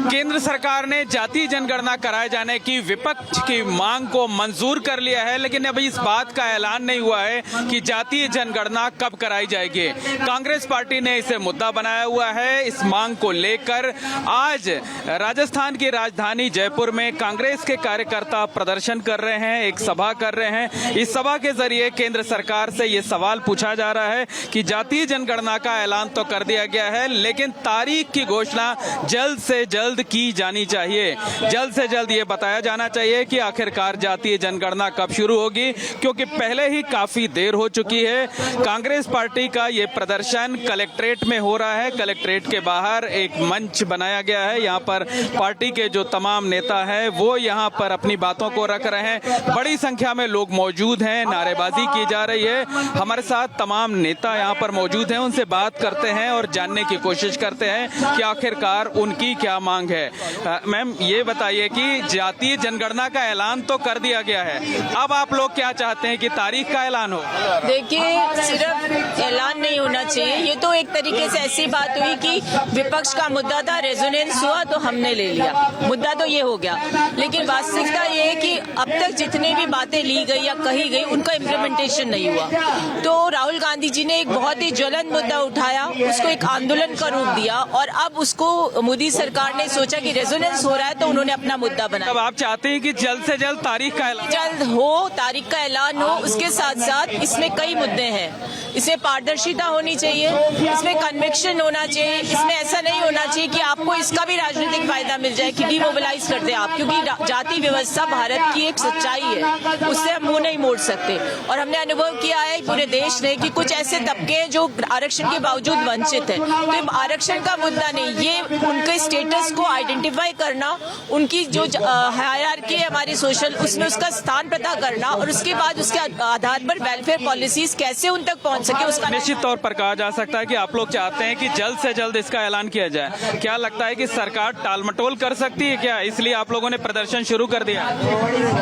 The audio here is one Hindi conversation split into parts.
केंद्र सरकार ने जातीय जनगणना कराए जाने की विपक्ष की मांग को मंजूर कर लिया है, लेकिन अभी इस बात का ऐलान नहीं हुआ है कि जातीय जनगणना कब कराई जाएगी। कांग्रेस पार्टी ने इसे मुद्दा बनाया हुआ है। इस मांग को लेकर आज राजस्थान की राजधानी जयपुर में कांग्रेस के कार्यकर्ता प्रदर्शन कर रहे हैं, एक सभा कर रहे हैं। इस सभा के जरिए केंद्र सरकार से ये सवाल पूछा जा रहा है कि जातीय जनगणना का ऐलान तो कर दिया गया है, लेकिन तारीख की घोषणा जल्द से जल्द की जानी चाहिए। जल्द से जल्द ये बताया जाना चाहिए कि आखिरकार जातीय जनगणना कब शुरू होगी, क्योंकि पहले ही काफी देर हो चुकी है। कांग्रेस पार्टी का ये प्रदर्शन कलेक्ट्रेट में हो रहा है। कलेक्ट्रेट के बाहर एक मंच बनाया गया है। यहाँ पर पार्टी के जो तमाम नेता हैं वो यहाँ पर अपनी बातों को रख रहे हैं। बड़ी संख्या में लोग मौजूद हैं, नारेबाजी की जा रही है। हमारे साथ तमाम नेता यहाँ पर मौजूद हैं, उनसे बात करते हैं और जानने की कोशिश करते हैं कि आखिरकार उनकी क्या मांग है। मैम, ये बताइए कि जातीय जनगणना का ऐलान तो कर दिया गया है, अब आप लोग क्या चाहते हैं कि तारीख का ऐलान हो? देखिए, सिर्फ ऐलान नहीं होना चाहिए। ये तो एक तरीके से ऐसी बात हुई कि विपक्ष का मुद्दा था, रेजोनेंस हुआ तो हमने ले लिया, मुद्दा तो ये हो गया। लेकिन वास्तविकता ये है कि अब तक जितने भी बातें ली गई या कही गई उनका इम्प्लीमेंटेशन नहीं हुआ। तो राहुल गांधी जी ने एक बहुत ही ज्वलंत मुद्दा उठाया, उसको एक आंदोलन का रूप दिया और अब उसको मोदी सरकार ने सोचा कि रेजोनेंस हो रहा है तो उन्होंने अपना मुद्दा बनाया। अब आप चाहते हैं कि जल्द से जल्द तारीख का ऐलान जल्द हो, तारीख का ऐलान हो। उसके साथ साथ इसमें कई मुद्दे हैं। इसमें पारदर्शिता होनी चाहिए, इसमें कन्विक्शन होना चाहिए। इसमें ऐसा नहीं होना चाहिए कि आपको इसका भी राजनीतिक फायदा मिल जाए कि डिमोबिलाइज कर दे आप, क्योंकि जाति व्यवस्था भारत की एक सच्चाई है, उससे हम मुंह नहीं मोड़ सकते। और हमने अनुभव किया है पूरे देश ने कि कुछ ऐसे तबके हैं जो आरक्षण के बावजूद वंचित है। तो आरक्षण का मुद्दा नहीं, ये उनके स्टेटस को आइडेंटिफाई करना, उनकी जो हायरार्की है हमारी सोशल, उसमें उसका स्थान पता करना और उसके बाद उसके आधार पर वेलफेयर पॉलिसीज कैसे उन तक पहुंच सके उसका। निश्चित तौर पर कहा जा सकता है कि आप लोग चाहते हैं कि जल्द से जल्द इसका ऐलान किया जाए। क्या लगता है कि सरकार टालमटोल कर सकती है क्या, इसलिए आप लोगों ने प्रदर्शन शुरू कर दिया?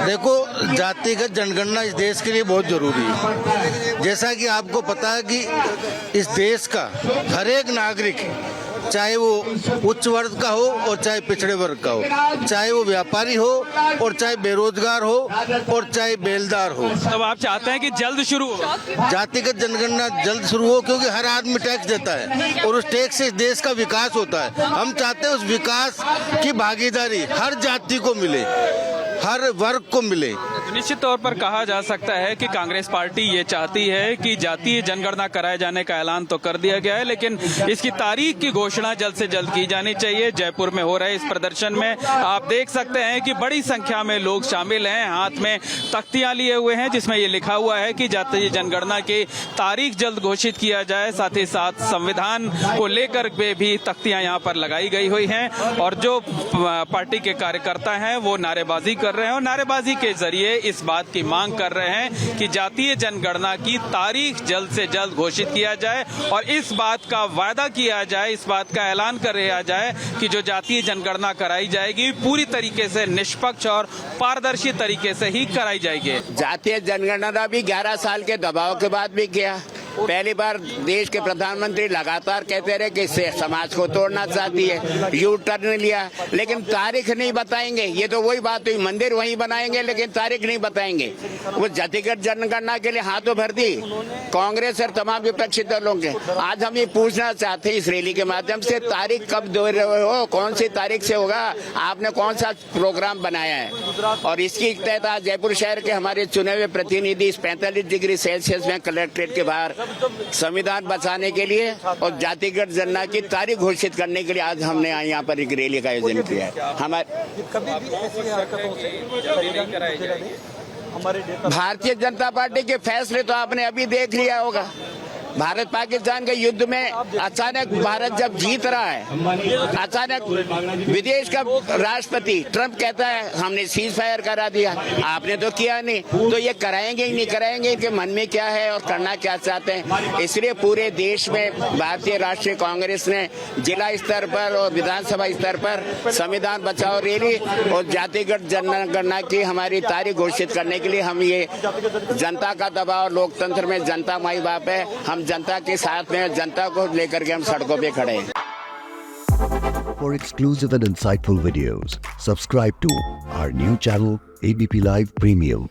देखो, जातिगत जनगणना इस देश के लिए बहुत जरूरी है। जैसा कि आपको पता है कि इस देश का हर एक नागरिक, चाहे वो उच्च वर्ग का हो और चाहे पिछड़े वर्ग का हो, चाहे वो व्यापारी हो और चाहे बेरोजगार हो और चाहे बेलदार हो, तब आप चाहते हैं कि जल्द शुरू हो? जातिगत जनगणना जल्द शुरू हो, क्योंकि हर आदमी टैक्स देता है और उस टैक्स से देश का विकास होता है। हम चाहते हैं उस विकास की भागीदारी हर जाति को मिले, हर वर्ग को मिले। निश्चित तौर पर कहा जा सकता है कि कांग्रेस पार्टी ये चाहती है कि जातीय जनगणना कराए जाने का ऐलान तो कर दिया गया है, लेकिन इसकी तारीख की घोषणा जल्द से जल्द की जानी चाहिए। जयपुर में हो रहे इस प्रदर्शन में आप देख सकते हैं कि बड़ी संख्या में लोग शामिल हैं, हाथ में तख्तियां लिए हुए हैं जिसमें ये लिखा हुआ है कि जातीय जनगणना की तारीख जल्द घोषित किया जाए। साथ ही साथ संविधान को लेकर भी तख्तियां यहाँ पर लगाई गई हुई हैं और जो पार्टी के कार्यकर्ता हैं वो नारेबाजी कर रहे हैं और नारेबाजी के जरिए इस बात की मांग कर रहे हैं कि जातीय जनगणना की तारीख जल्द से जल्द घोषित किया जाए और इस बात का वायदा किया जाए, इस बात का ऐलान किया जाए कि जो जातीय जनगणना कराई जाएगी पूरी तरीके से निष्पक्ष और पारदर्शी तरीके से ही कराई जाएगी। जातीय जनगणना भी 11 साल के दबाव के बाद भी किया। पहली बार देश के प्रधानमंत्री लगातार कहते रहे कि समाज को तोड़ना चाहती है, यू टर्न लिया, लेकिन तारीख नहीं बताएंगे। ये तो वही बात हुई, मंदिर वहीं बनाएंगे लेकिन तारीख नहीं बताएंगे। वो जातिगत जनगणना के लिए हाथों भर दी कांग्रेस और तमाम विपक्षी दलों के। आज हम ये पूछना चाहते हैं इस रैली के माध्यम से, तारीख कब दे रहे हो, कौन सी तारीख से होगा, आपने कौन सा प्रोग्राम बनाया है? और इसकी तहत आज जयपुर शहर के हमारे चुने हुए प्रतिनिधि इस 45 डिग्री सेल्सियस में कलेक्ट्रेट के बाहर संविधान बचाने के लिए और जातिगत जनगणना की तारीख घोषित करने के लिए आज हमने यहाँ पर एक रैली का आयोजन किया है। भारतीय जनता पार्टी के फैसले तो आपने अभी देख लिया होगा। भारत पाकिस्तान के युद्ध में अचानक भारत जब जीत रहा है, अचानक विदेश का राष्ट्रपति ट्रंप कहता है हमने सीज फायर करा दिया, आपने तो किया नहीं। तो ये कराएंगे ही नहीं कराएंगे, इनके मन में क्या है और करना क्या चाहते हैं। इसलिए पूरे देश में भारतीय राष्ट्रीय कांग्रेस ने जिला स्तर पर और विधानसभा स्तर पर संविधान बचाओ रैली और जातिगत जनगणना की हमारी तारीख घोषित करने के लिए हम ये जनता का दबाव, लोकतंत्र में जनता माई बाप है, हम जनता के साथ में जनता को लेकर के हम सड़कों पे खड़े हैं। For exclusive and insightful videos, subscribe to our new channel ABP Live Premium.